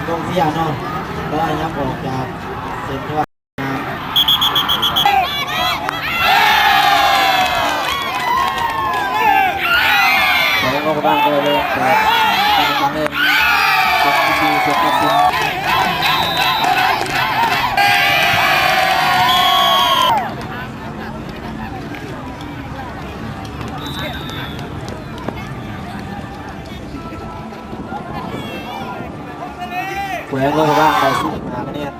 ตรงเสียเนาะก็ยับออกจากเส้นทางแล้วก็บ้างก็เลยแต่ทางเล่นเซ็ตดีเซ็ตดีแหวนลงบ้างไปสิมาเนี่ย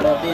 เริ่มต้น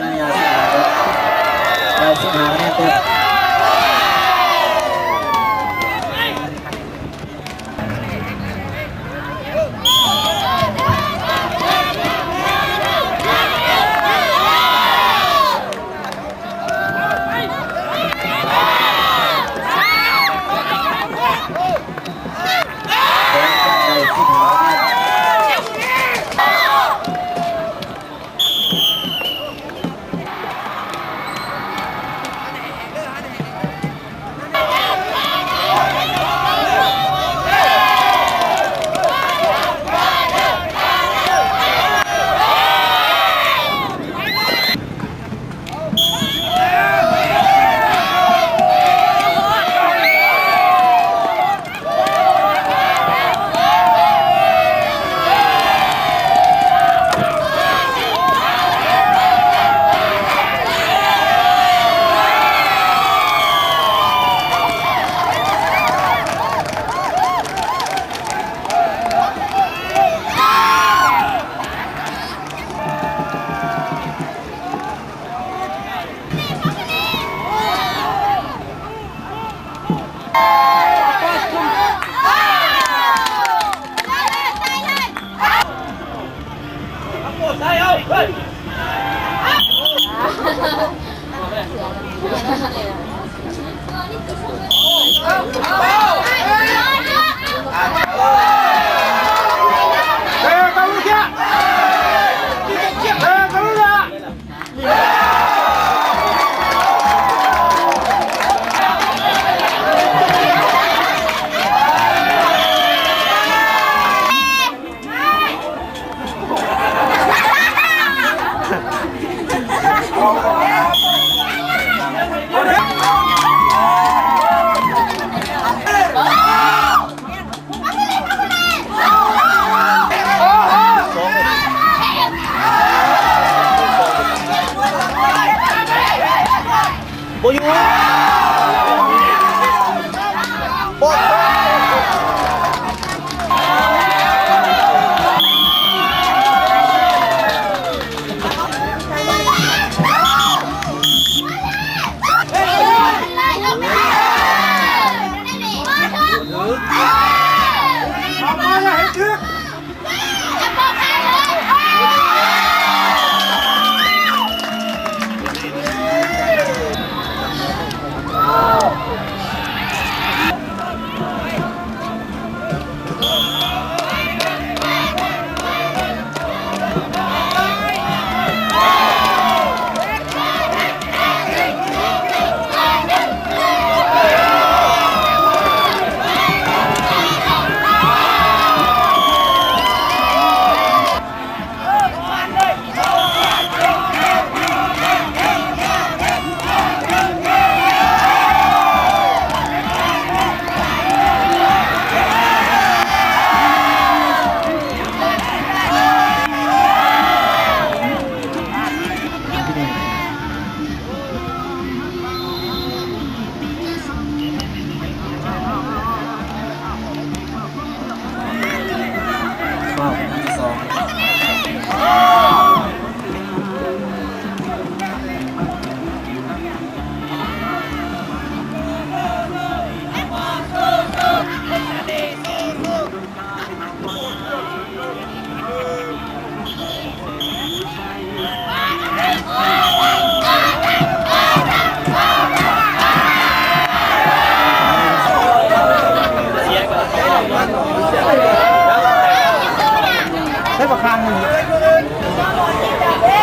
ใช้ปากคางหนึ่ง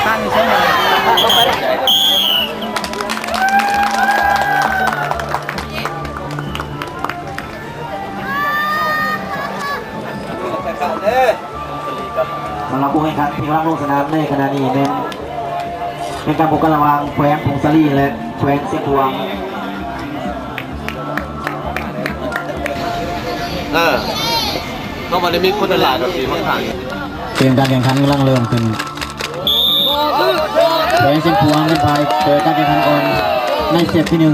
คางใช้หนึ่งสำหรับผู้แข่งขันที่กำลังลงสนามในขณะนี้เป็นการพบกันระหว่างแขวงผงสาลีและแขวงเสียงพวงต้องมาได้มีคนตลาดแบบนี้ค่อนข้างเกมการแข่งขันกำลังเริ่มขึ้นแขวงเสียงพวงเป็นฝ่ายเปิดการแข่งขันก่อนในเซตที่1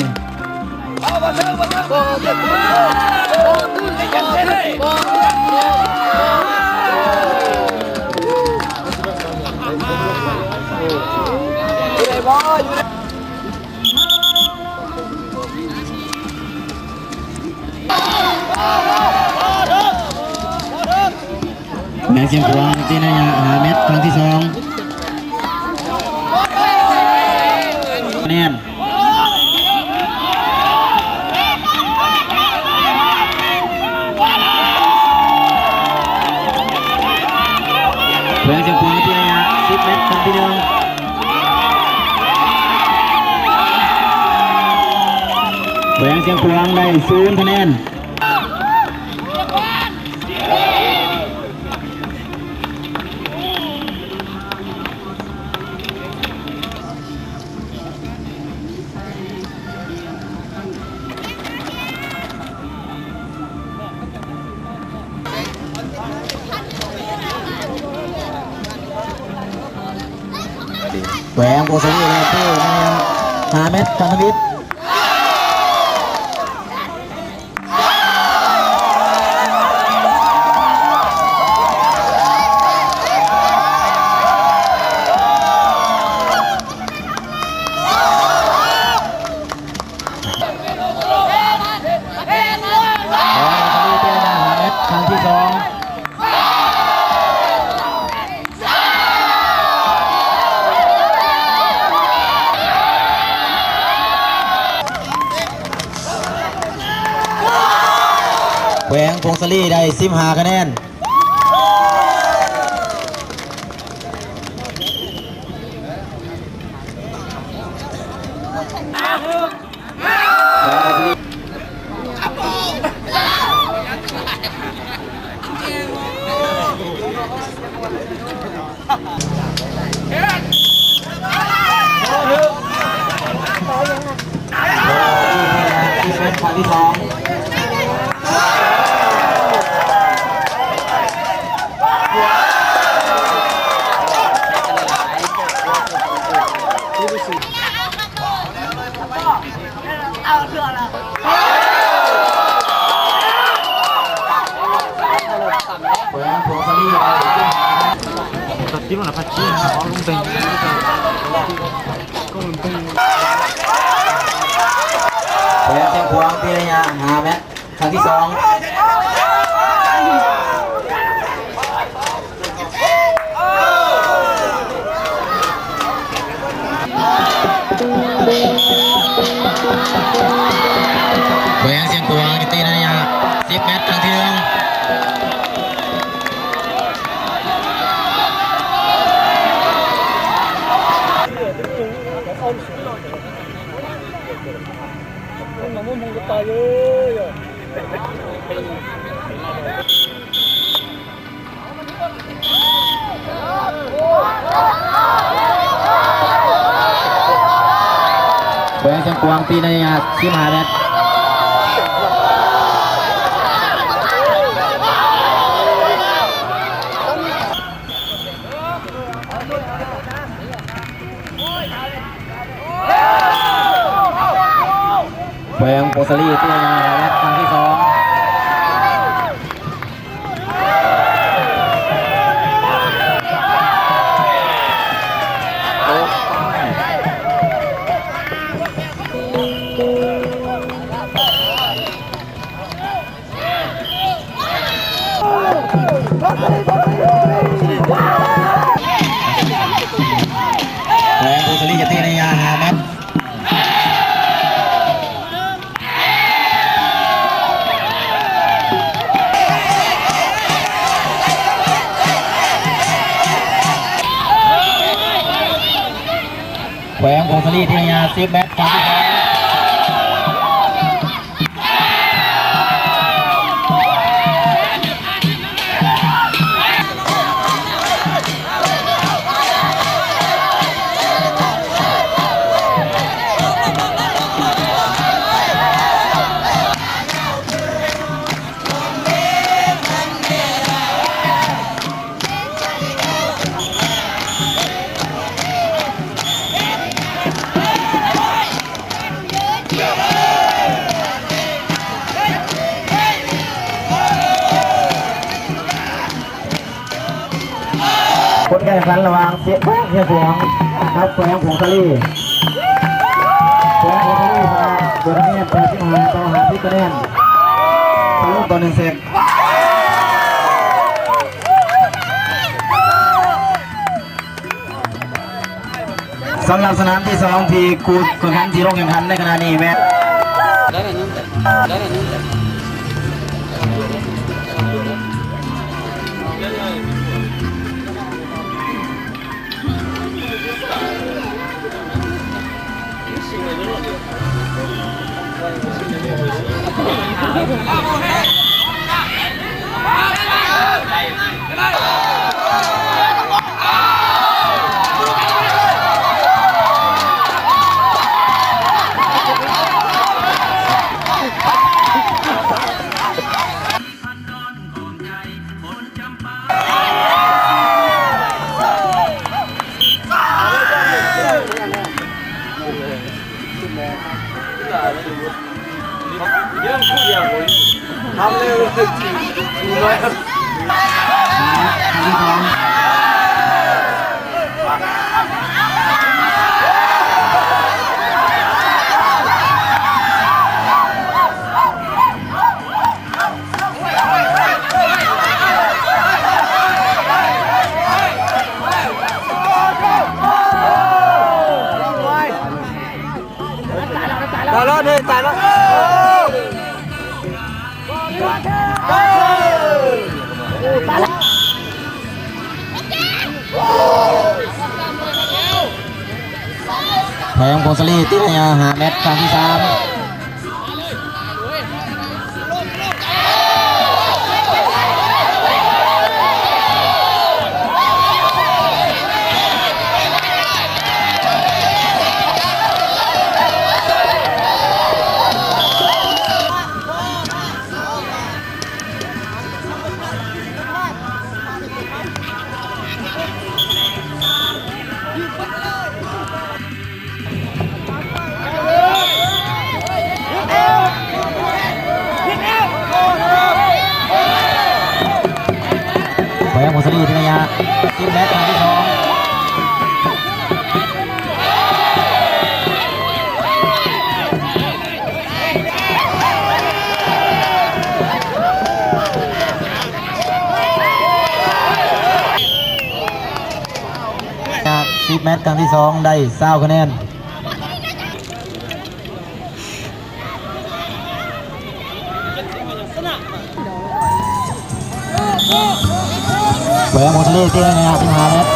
แมงเสียงพวงที่นายา5 เมตรครั้งที่2คะแนนแมงเสียงพวงที่นายา10 เมตรครั้งที่1แหวงเสียงพวงได้0 คะแนนแหวงโปรซีเลยที่5 เมตรครั้งที่แหวงพงศลีได้15 คะแนนครั้งที่2ที่มันพัดชี้นะอ๋อลุงเต็งก็ลุงเต็งแหวนเสียงพวงที่ระยะ5 เมตรครั้งที่2แหวนเสียงพวงที่ระยะ10 เมตรครั้งที่1แหวงเสียงพวงตีใน15 เมตรแหวงโปรซาลีตีใน5 เมตรครั้งที่2แหวงโปรซาลีจะตีใน5 เมตรแ วงผงสลีที่ยา10 เมตรครั้งที่ 2คนแข่งขันระหว่างเสียแขวงครับแขวงผงสลีแขวงผงสลีชนะโดยคะแนน85 ต่อ 50 คะแนนทะลุต่อ1 เซตสำหรับสนามที่ 2ที่คูดแข่งขันที่ลงแข่งขันในขณะนี้แม่ทำเร็วเลยน้อยครับตายแล้วเนี่ยตายแล้วแขวงผงสลีที่ระยะ5 เมตรครั้งที่ 3แขวงผงสลีที่ระยะ10 เมตรครั้งที่ 210 เมตรครั้งที่ 2ได้20 คะแนนแขวงผงสลีที่ระยะ15 เมตร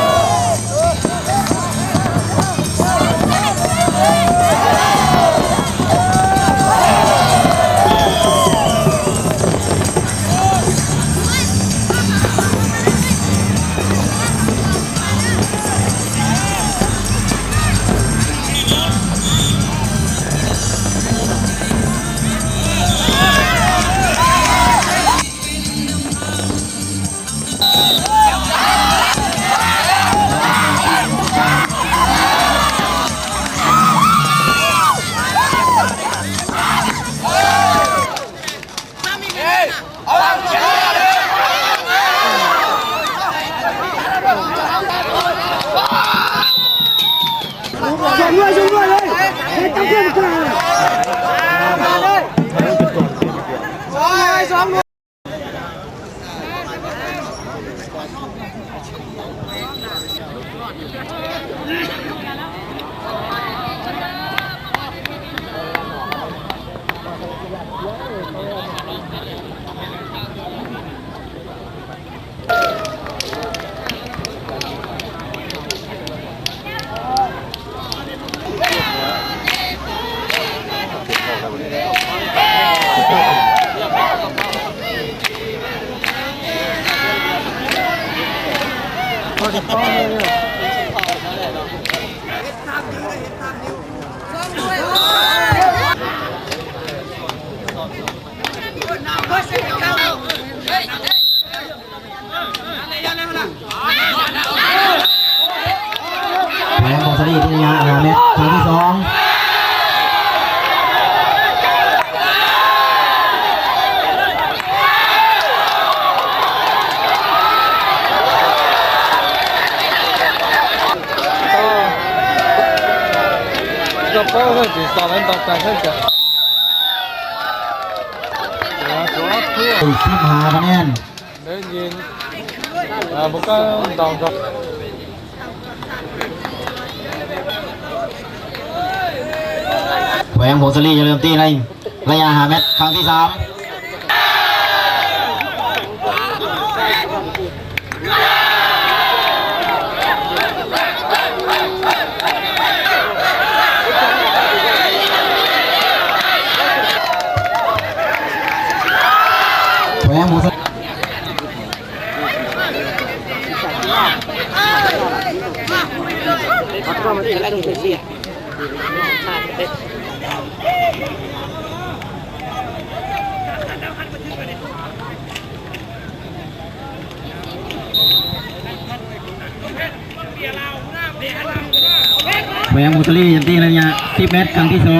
แผงของสลีที่ยา5 เมตรครั้งที่ 2这包上去，打完当单身去。15 คะแนน没人，不敢当着。แหวงผงสลีจะเริ่มตีในระยะ5 เมตรครั้งที่ 3แหวงผงสลีแหวงผงสลีจะตีในระยะ10 เมตรครั้งที่ 25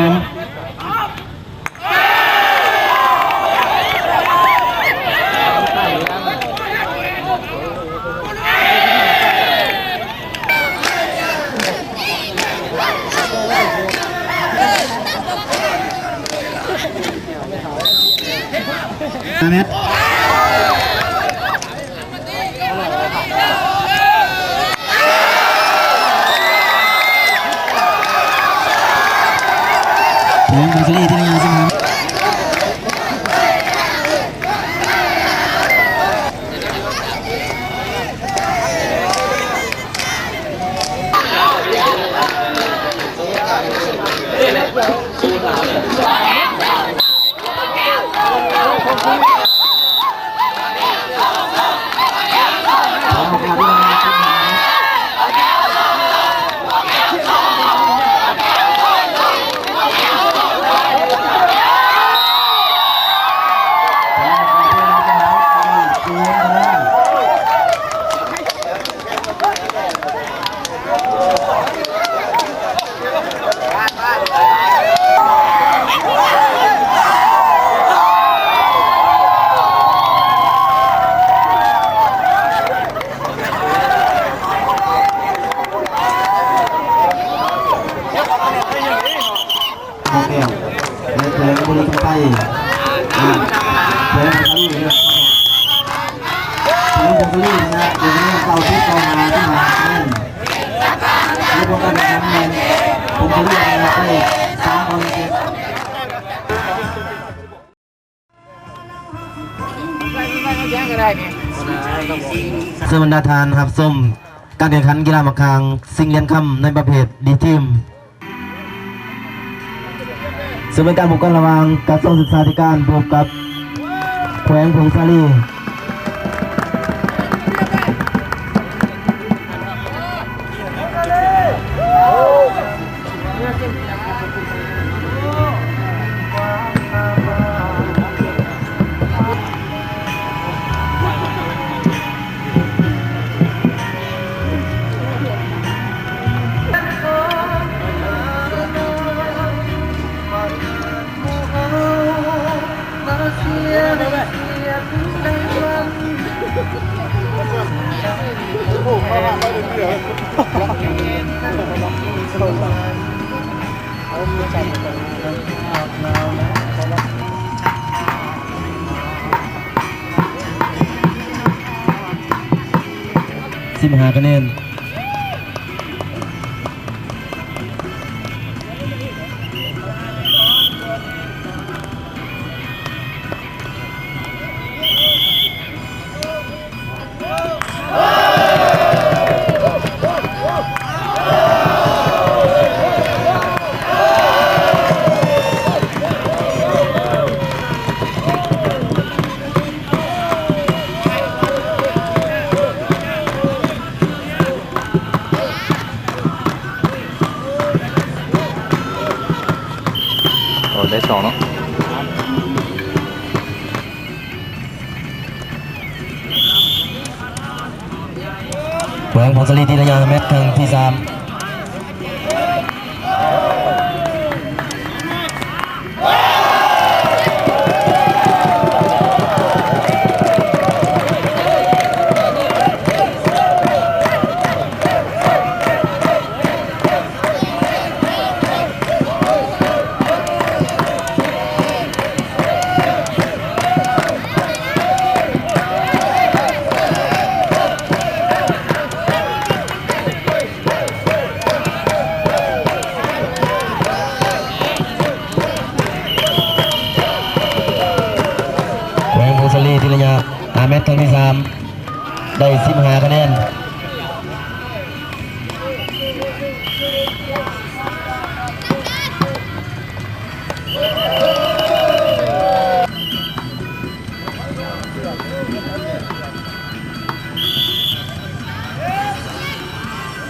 เมตรแหวงผงสลีที่ระยะ15 ของแก้วและแผงบริการไตแผงบริการแผงบริการนะเดี๋ยวนี้เตาที่เตามาที่มาเล่นแล้วพวกกันทำเงินผมจะเรียกอะไรไป3 คนเสื้อบรรดาทานครับส้มการแข่งขันกีฬาหมากคางซิงเลียนค่ำในประเภทดีทีมซึ่งเป็นการบุกกันระหว่างกระทรวงศึกษาธิการบวกกับแขวงผงสาลี15 คะแนน ได้2เนาะ แหวงผงสลีทีละยางเม็ดครั้งที่3แหวงผงสลีทีละยาง5 เม็ดครั้งที่3ได้15 คะแนน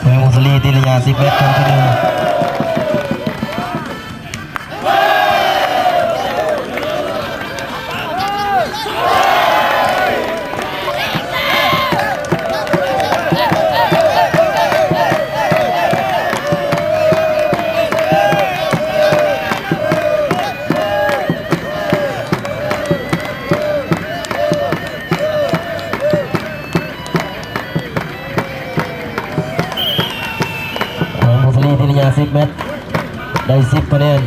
แหวงผงสลีทีละยาง10 เม็ดครั้งที่1ทีละยา10 เม็ดได้10 คะแนน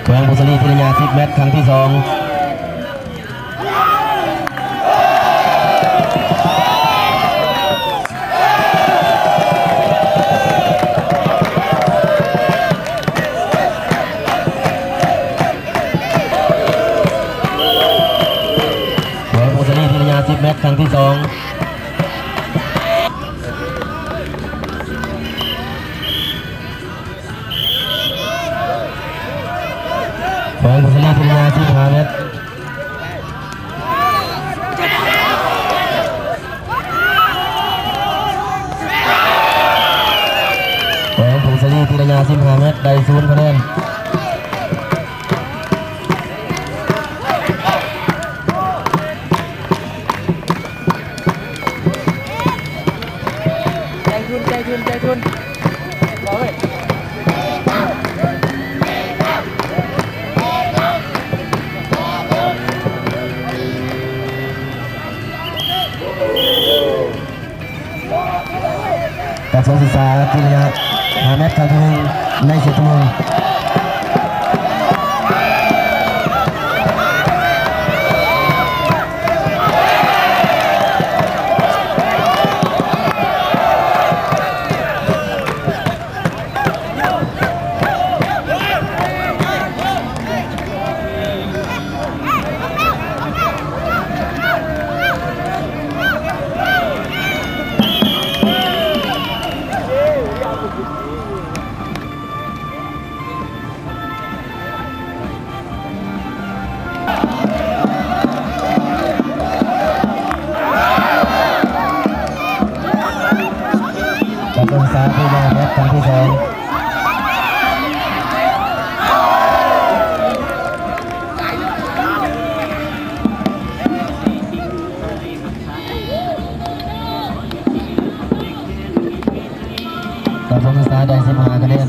แหวงผงสลีทีละยา10 เม็ดครั้งที่2แหวงผงสลีทีละยา10 เม็ดครั้งที่2แหวงผงสลีทีละยา15 เม็ดแหวงผงสลีทีละยา15 เม็ดได้0 คะแนนใจทุนรอเว้ยกับสองศึกษาทีละยา5 เม็ดครั้งที่1ใน10 ชั่วโมงกับสองศึกษาทีละยาเม็ดครั้งที่2กับสองศึกษาได้15 คะแนน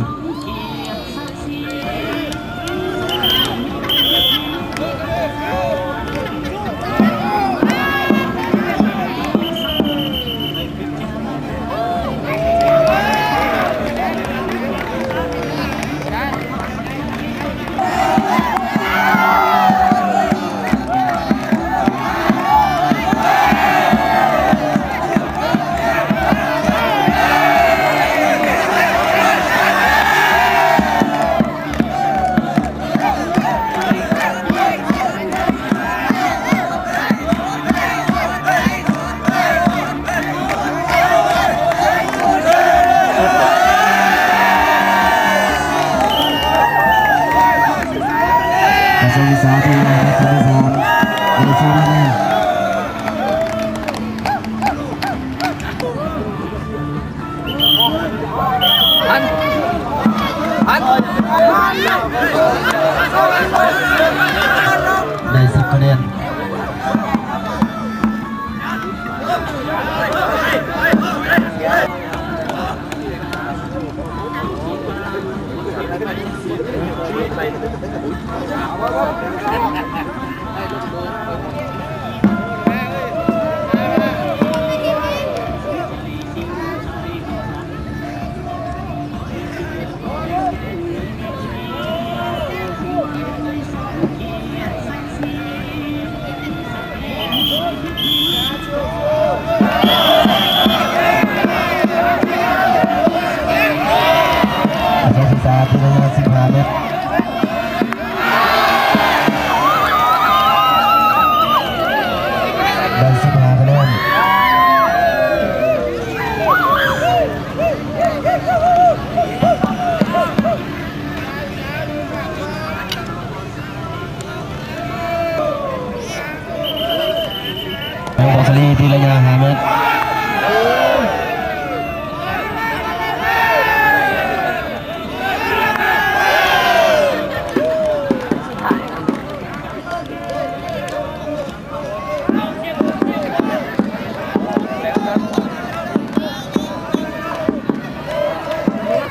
ลีทีละยา5 เมตร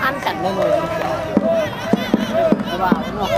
ăn chặn lên rồi vào đúng không?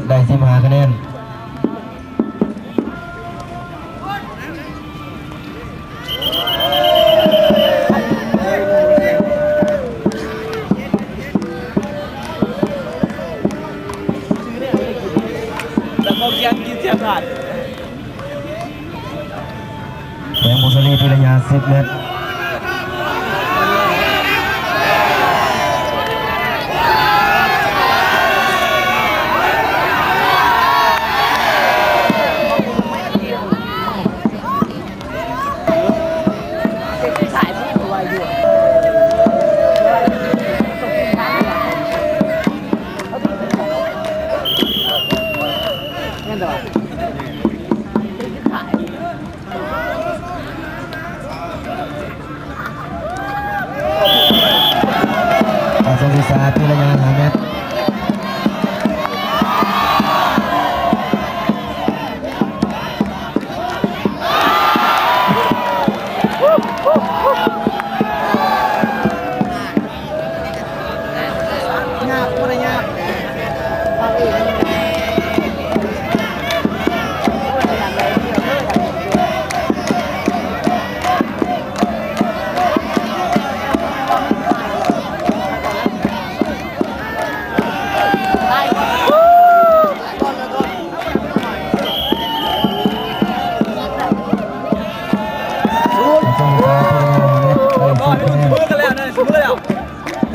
ได้15 คะแนนแล้วก็กินเสียบขาด แสงบุษรีทีละยา10 เมตรอาสมศึกษาทีละยา5 เมตร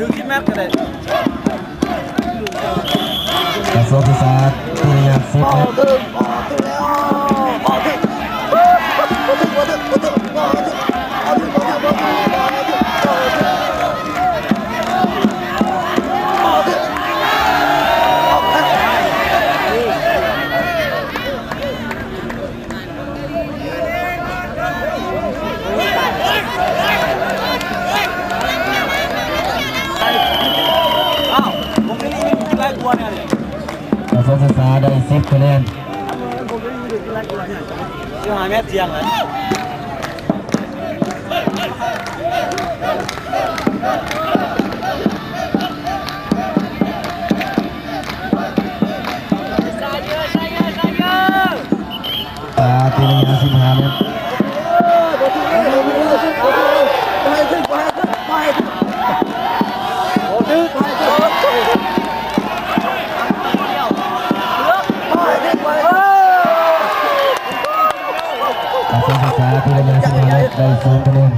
ถึง10 เมตรก็ได้ อาสมศึกษาทีละยา10 เมตรอาสมศึกษาได้10 คะแนน15 เมตรเสียงเลยทีละยา15 เมตรอาสมศึกษาทีละยา15 เมตรได้0 คะแนน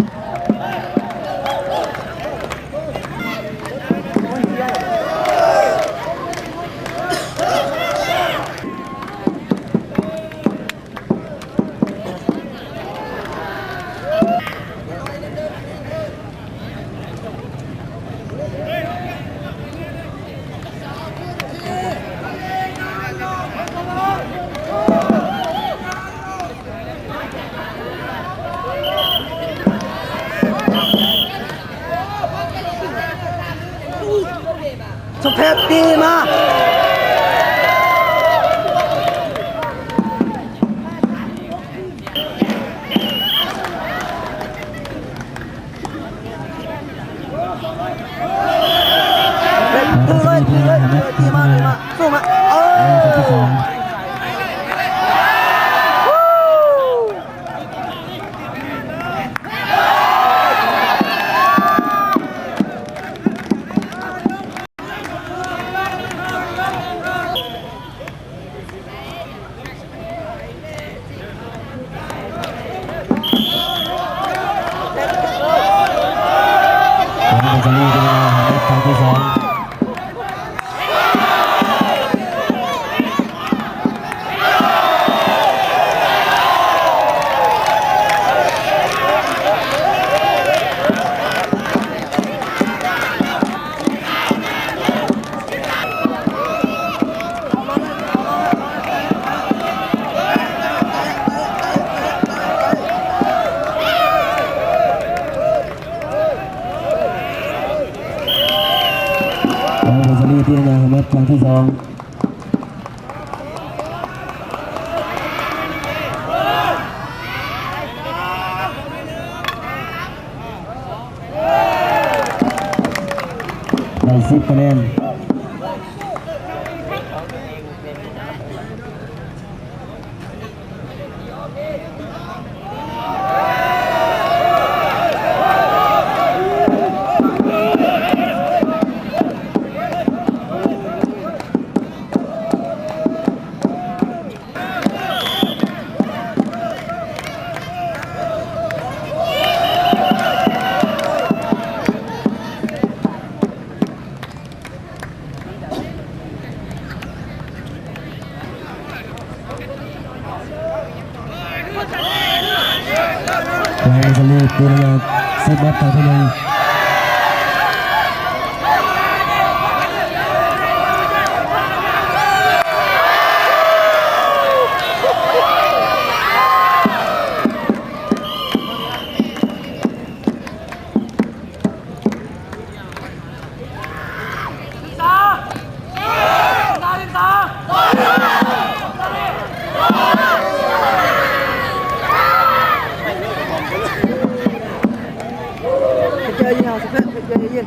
สเปซดีมาสู้มา ที่สองได้10 คะแนนเราจะเลือกตัวละ10 นัดต่อที่1chơi như nào sẽ chơi như yên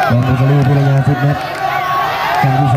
เราจะเลือกตัวละ10 นัดครั้งที่2ค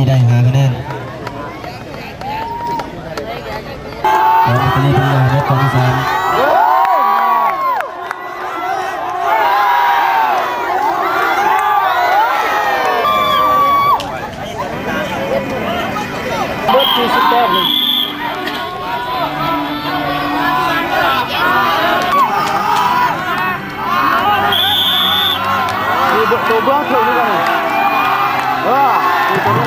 ได้5คะแนนแล้วอัตลีเป็นยาเม็ดที่3เบิด40แต้มนี่ตัวเบื้องถึงนี่กันตัวน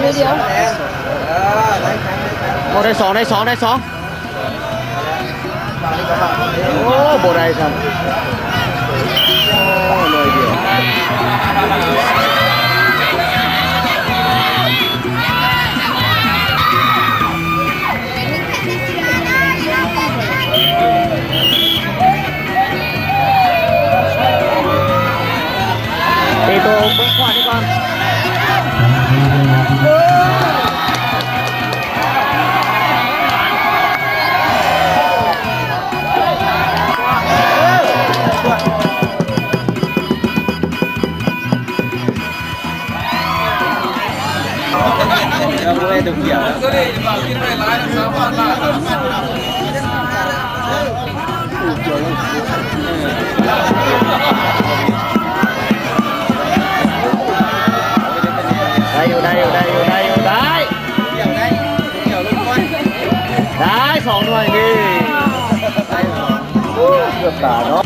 ี้เดียวโอ้ได้สองโอ้โบได้ครับโอ้เลยเดียวตีตัวเบื้องขวานี่ก่อนได้เกี่ยวแล้วได้2หน่วยดิเกือบตาเนาะ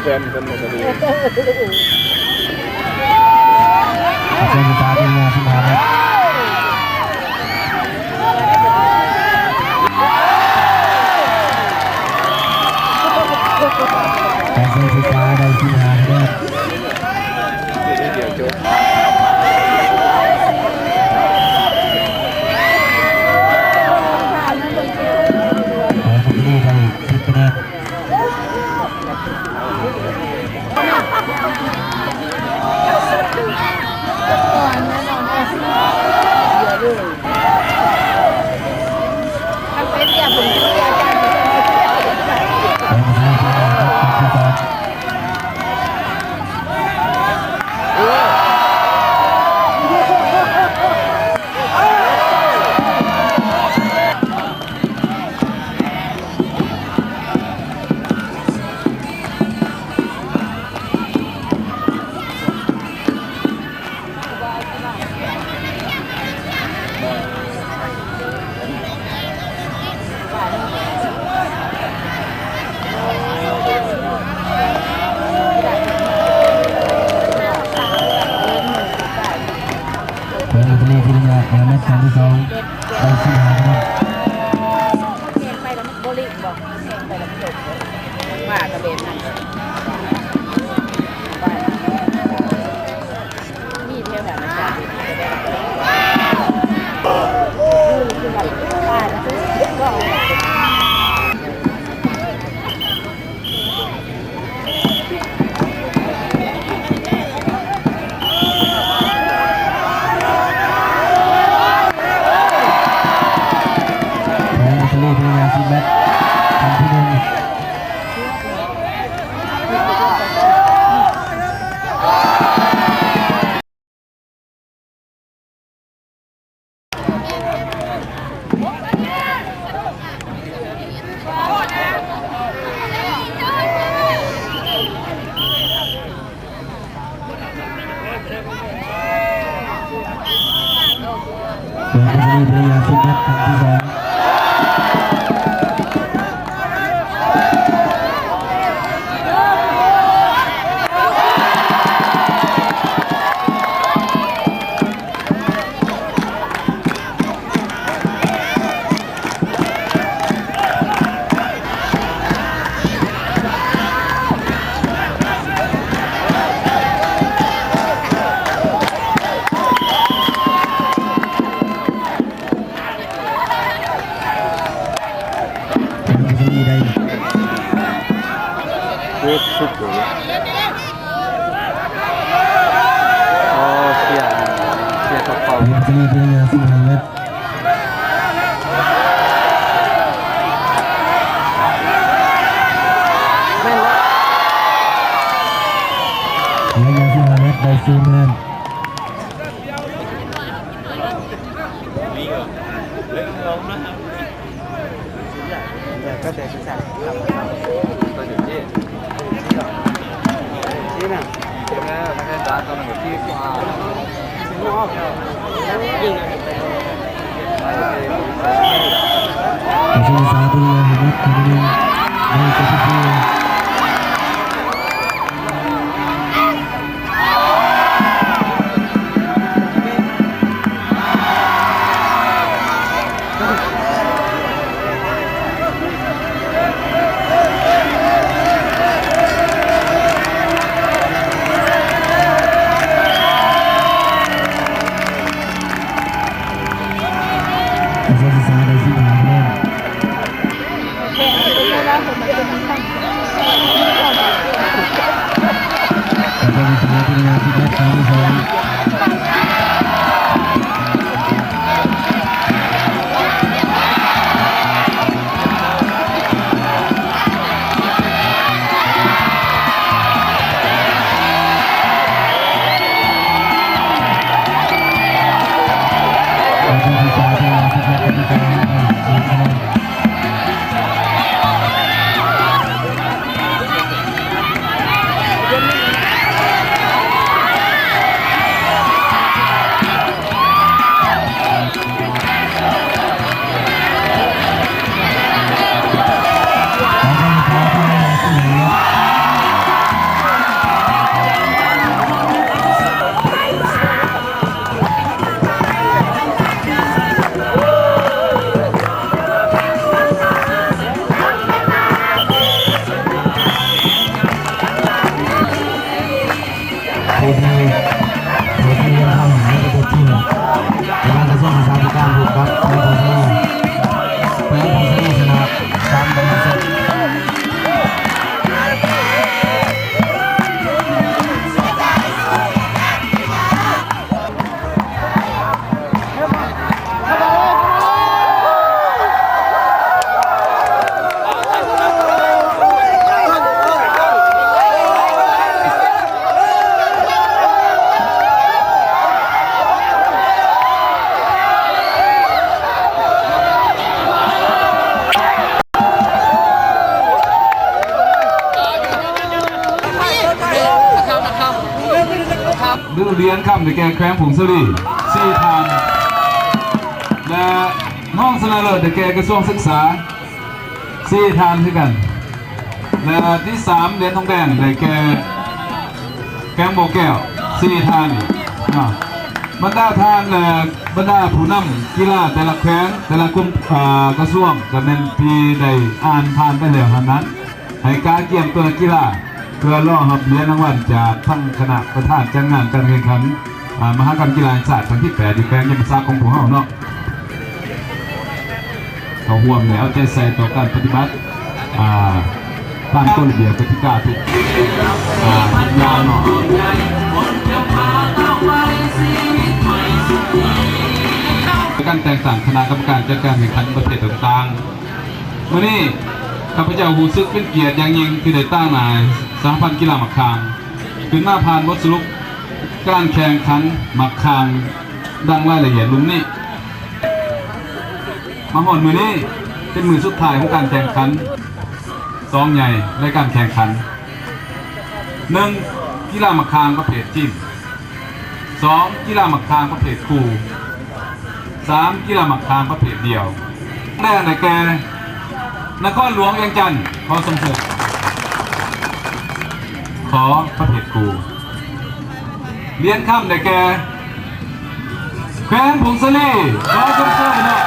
แฟนกันหมดเลยอาจารย์ตาเป็นงานที่มาครับอาจารย์ตาได้ที่มาครับเดี๋ยวจบ ครั้งที่สองได้ที่หาคะแนน เก่งไปแล้วมันโบลิ่งบอกเก่งไปแล้วมันจบว่ากระเบนนั่นนี่เท่าไหร่นะจ๊ะคือแบบตายแล้วก็ ทะเลพยายามซีแบทครั้งที่หนึ่งส่วนทะเลพยายามซีแบทครั้งที่สองได้ Good super. Oh, siap. Siap kapal. ทะเลพยายามซีแบทพยายามซีแบทได้4คะแนน Có thể sẽ sạch. Tôi được chứ. Chứ nào. Chứ nào, nó sẽ đá con một chiếc qua. Ngon. Nhưng mà แต่ช่วงสายตัวเห็นว่าคนนึงได้จะพิสูจน์แต่ช่วงสายได้ที่หาคะแนน แต่ก็มีทะเลพยายามซีแบทครั้งที่สองแต่ช่วงที่สามพยายามซีแบทครั้งที่สองได้4คะแนน ผู้ที่ยังทำในประเทศจีนในการกระทรวงศึกษาธิการถูกครับในผลที่แพ้ผลที่ชนะฤดูเรียนค่ำในแกงแคว้นผงสลีสี่ทานและห้องสนาเลิศในแกกระทรวงศึกษาสี่ทานด้วยกันและที่3เหรียญทองแดงในแกงโบแก้วสี่ทานบรรดาทาน บรรดาผู้นำกีฬาแต่ละแขวงแต่ละกลุ่มกระทรวงก็เป็นที่ได้อ่านผ่านไปแล้วนั้นให้การเกี่ยมตัวกีฬาเพื่อล่อรับเหรียญรางวัลจากทั้งคณะประธานจัดงานการแข่งขันมหกรรมกีฬาแห่งชาติครั้งที่ 8 ที่แขวงยมซาของพวกเราเนาะเขาห่วงแล้วใจใส่ต่อการปฏิบัติตามกฎระเบียบกติกาทุกยาวเนาะการแต่งตั้งคณะกรรมการจัดการแข่งขันประเภทต่างๆวันนี้ข้าพเจ้ารู้สึกเป็นเกียรติอย่างยิ่งที่ได้ตั้งนายสหพันธ์กีฬาหมากคางขึ้นมาผ่านบทสรุปการแข่งขันหมากคางดังรายละเอียดลุ่มนี้มาหอนมือนี้เป็นมือสุดท้ายของการแข่งขัน2ใหญ่ในการแข่งขัน 1. กีฬาหมากคางประเภททีม 2. กีฬาหมากคางประเภทคู่ 3. กีฬาหมากคางประเภทเดียวแรกในแกนครหลวงเวียงจันทร์ขอส่งเสริมขอประเภทคู่เลี้ยนค่ำในแกแขวงผงสลีขอส่งเสริมเนาะ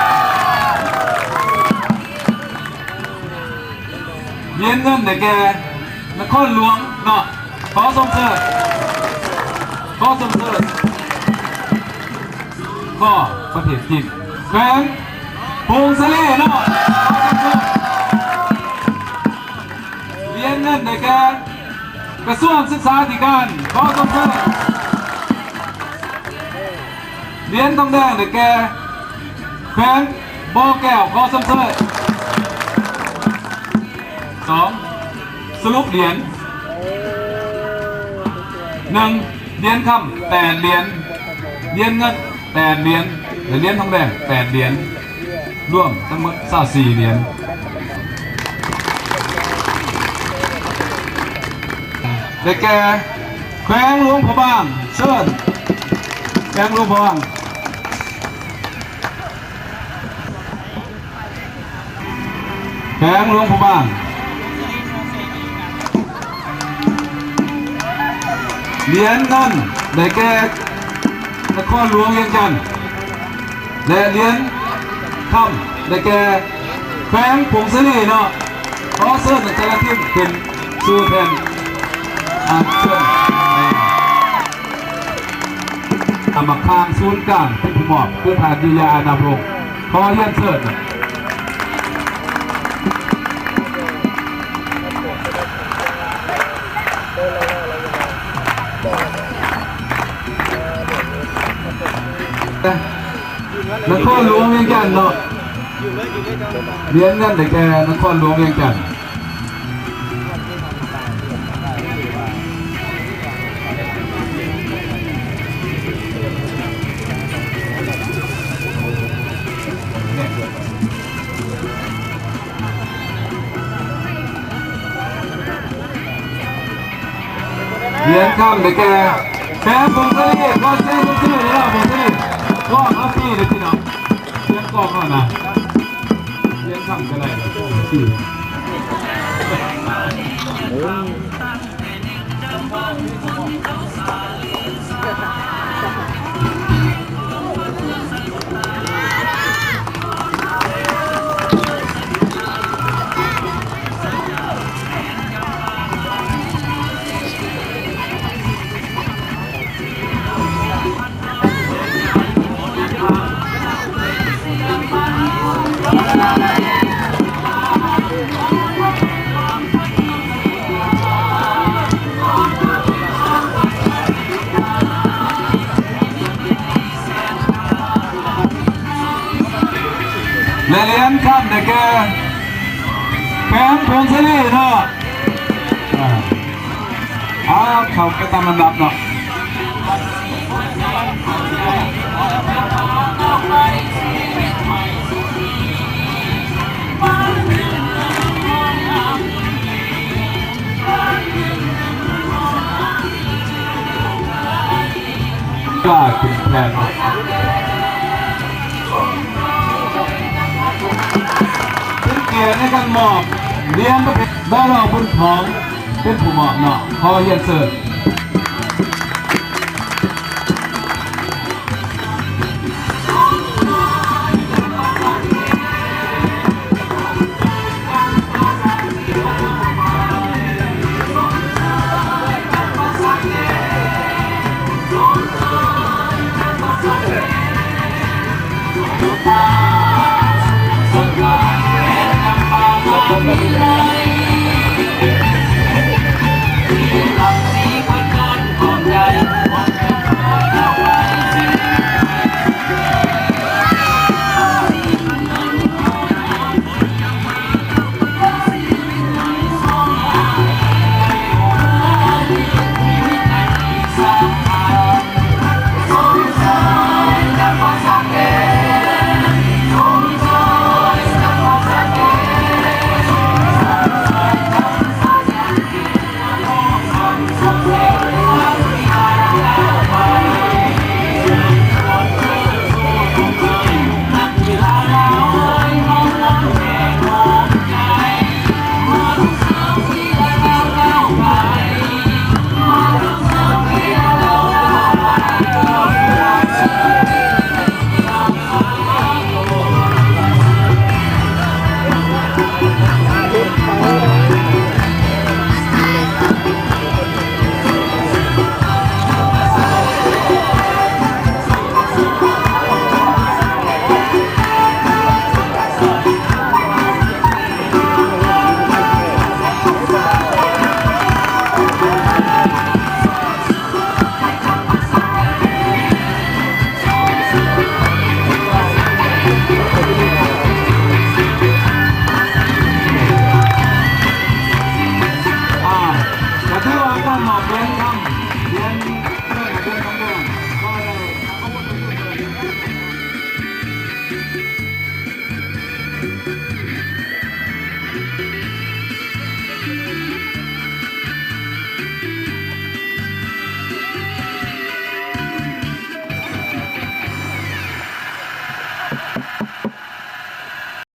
เลี้ยนเงินในแกนครหลวงเนาะขอส่งเสริมขอส่งเสริมก็ประเภททีมแขวงผงสลีเนาะเรียนเงินในการกระทรวงศึกษาธิการขอส่งเสริมเรียนทองแดงในแก่แขวงบ่อแก้วขอส่งเสริม 2. สรุปเหรียญ 1. เหรียญคำ8 เหรียญเหรียญเงิน8 เหรียญและเหรียญทองแดง8 เหรียญรวมทั้งหมด24 เหรียญได้แก่แขวงหลวงพระบางเชิญแขวงหลวงพระบางแขวงหลวงพระบางเหรียญเงินได้แก่นครหลวงเวียงจันทร์และเหรียญคำได้แก่แขวงผงสลีเนาะขอเชิญแต่ละทีมเป็นสู่แทนเชิญมาข้างศูนย์กลางเป็นผู้มอบเพื่อทานยุยานาโรงขอเยี่ยมเชิญนครหลวงเวียงจันทร์เนาะเรียนเงินแต่แกนครหลวงเวียงจันทร์เรียนข้ามแต่แกแพ้ผมก็ได้ก็ใช้ก็ชื่อแล้วผมก็ได้ก็เอาพี่เลยพี่น้องเรียนกองก่อนนะเรียนข้ามก็ได้ชื่อและเลี้ยงข้ามแต่แกแขวงผงสลีเนาะเขาไปตามลำดับเนาะกล้าเป็นแพนเกียรติในการมอบเรียนประเภทได้เราบุญของเป็นผู้มอบเนาะพอเยี่ยมเสิร์ฟ น